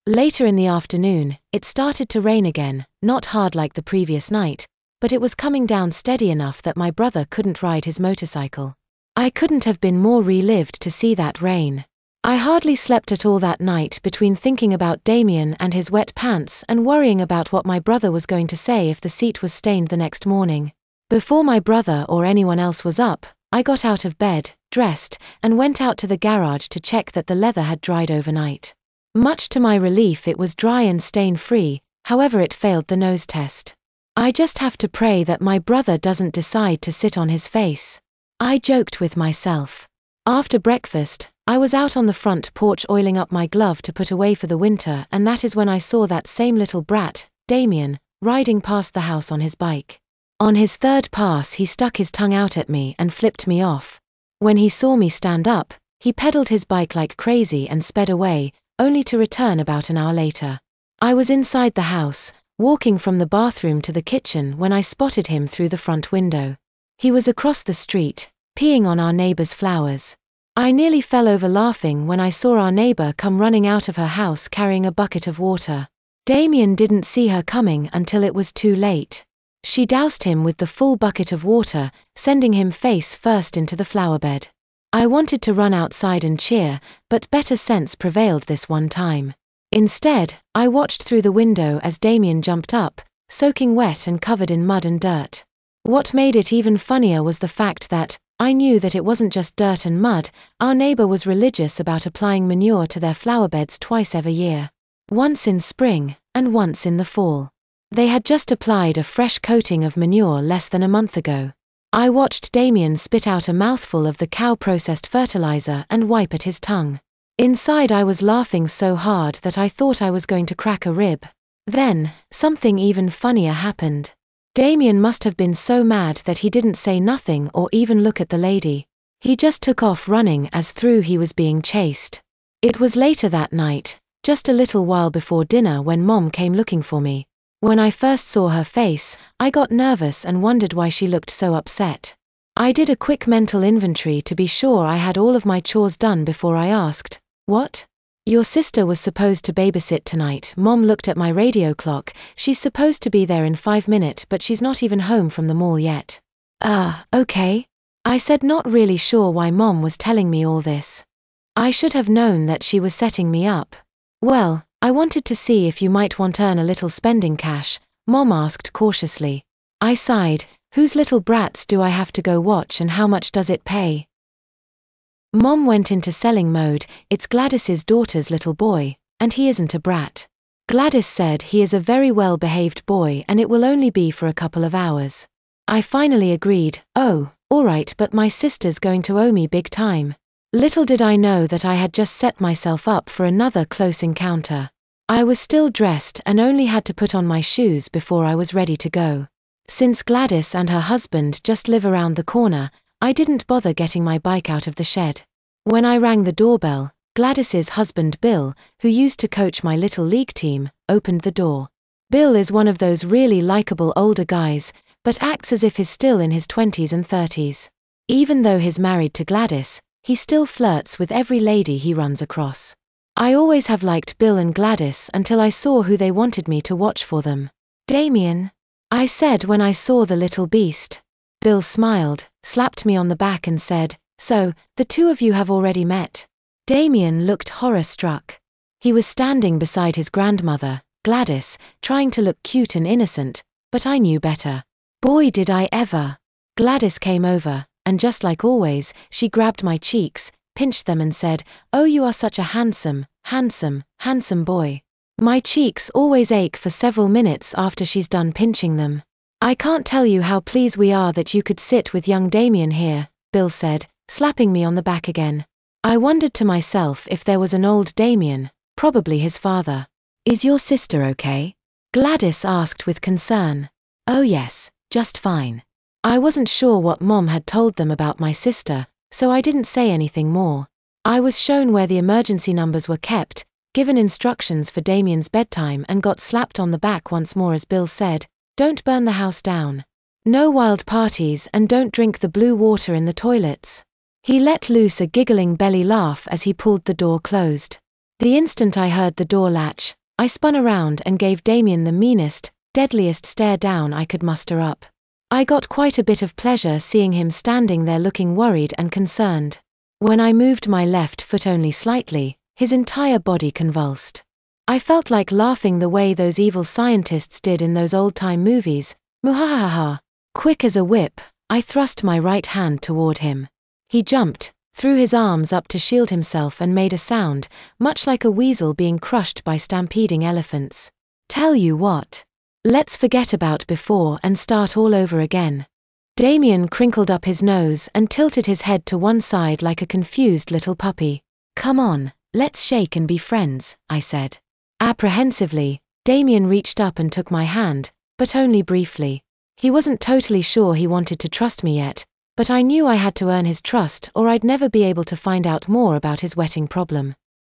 Later in the afternoon, it started to rain again, not hard like the previous night, but it was coming down steady enough that my brother couldn't ride his motorcycle. I couldn't have been more relieved to see that rain. I hardly slept at all that night between thinking about Damien and his wet pants and worrying about what my brother was going to say if the seat was stained the next morning. Before my brother or anyone else was up, I got out of bed, dressed, and went out to the garage to check that the leather had dried overnight. Much to my relief, it was dry and stain-free, however it failed the nose test. I just have to pray that my brother doesn't decide to sit on his face. I joked with myself. After breakfast, I was out on the front porch oiling up my glove to put away for the winter, and that is when I saw that same little brat, Damien, riding past the house on his bike. On his third pass he stuck his tongue out at me and flipped me off. When he saw me stand up, he pedaled his bike like crazy and sped away, only to return about an hour later. I was inside the house, walking from the bathroom to the kitchen when I spotted him through the front window. He was across the street, peeing on our neighbor's flowers. I nearly fell over laughing when I saw our neighbor come running out of her house carrying a bucket of water. Damien didn't see her coming until it was too late. She doused him with the full bucket of water, sending him face first into the flower bed. I wanted to run outside and cheer, but better sense prevailed this one time. Instead, I watched through the window as Damien jumped up, soaking wet and covered in mud and dirt. What made it even funnier was the fact that, I knew that it wasn't just dirt and mud. Our neighbor was religious about applying manure to their flower beds twice every year. Once in spring, and once in the fall. They had just applied a fresh coating of manure less than a month ago. I watched Damien spit out a mouthful of the cow-processed fertilizer and wipe at his tongue. Inside I was laughing so hard that I thought I was going to crack a rib. Then, something even funnier happened. Damien must have been so mad that he didn't say nothing or even look at the lady. He just took off running as though he was being chased. It was later that night, just a little while before dinner, when Mom came looking for me. When I first saw her face, I got nervous and wondered why she looked so upset. I did a quick mental inventory to be sure I had all of my chores done before I asked, "What? Your sister was supposed to babysit tonight." Mom looked at my radio clock. "She's supposed to be there in 5 minutes, but she's not even home from the mall yet." Okay. I said, not really sure why Mom was telling me all this. I should have known that she was setting me up. "Well, I wanted to see if you might want to earn a little spending cash," Mom asked cautiously. I sighed. Whose little brats do I have to go watch, and how much does it pay? Mom went into selling mode. "It's Gladys's daughter's little boy, and he isn't a brat. Gladys said he is a very well-behaved boy and it will only be for a couple of hours." I finally agreed. "Oh, alright, but my sister's going to owe me big time." Little did I know that I had just set myself up for another close encounter. I was still dressed and only had to put on my shoes before I was ready to go. Since Gladys and her husband just live around the corner, I didn't bother getting my bike out of the shed. When I rang the doorbell, Gladys's husband Bill, who used to coach my little league team, opened the door. Bill is one of those really likable older guys, but acts as if he's still in his 20s and 30s. Even though he's married to Gladys, he still flirts with every lady he runs across. I always have liked Bill and Gladys until I saw who they wanted me to watch for them. "Damien," I said when I saw the little beast. Bill smiled, slapped me on the back and said, "So, the two of you have already met?" Damien looked horror-struck. He was standing beside his grandmother, Gladys, trying to look cute and innocent, but I knew better. Boy, did I ever. Gladys came over, and just like always, she grabbed my cheeks, pinched them and said, "Oh, you are such a handsome boy." My cheeks always ache for several minutes after she's done pinching them. "I can't tell you how pleased we are that you could sit with young Damien here," Bill said, slapping me on the back again. I wondered to myself if there was an old Damien, probably his father. "Is your sister okay?" Gladys asked with concern. "Oh yes, just fine." I wasn't sure what Mom had told them about my sister, so I didn't say anything more. I was shown where the emergency numbers were kept, given instructions for Damien's bedtime, and got slapped on the back once more as Bill said, "Don't burn the house down. No wild parties, and don't drink the blue water in the toilets." He let loose a giggling belly laugh as he pulled the door closed. The instant I heard the door latch, I spun around and gave Damien the meanest, deadliest stare down I could muster up. I got quite a bit of pleasure seeing him standing there looking worried and concerned. When I moved my left foot only slightly, his entire body convulsed. I felt like laughing the way those evil scientists did in those old-time movies. Muhahaha. Quick as a whip, I thrust my right hand toward him. He jumped, threw his arms up to shield himself and made a sound, much like a weasel being crushed by stampeding elephants. Tell you what. Let's forget about before and start all over again. Damien crinkled up his nose and tilted his head to one side like a confused little puppy. Come on, let's shake and be friends, I said. Apprehensively, Damien reached up and took my hand, but only briefly. He wasn't totally sure he wanted to trust me yet, but I knew I had to earn his trust or I'd never be able to find out more about his wetting problem.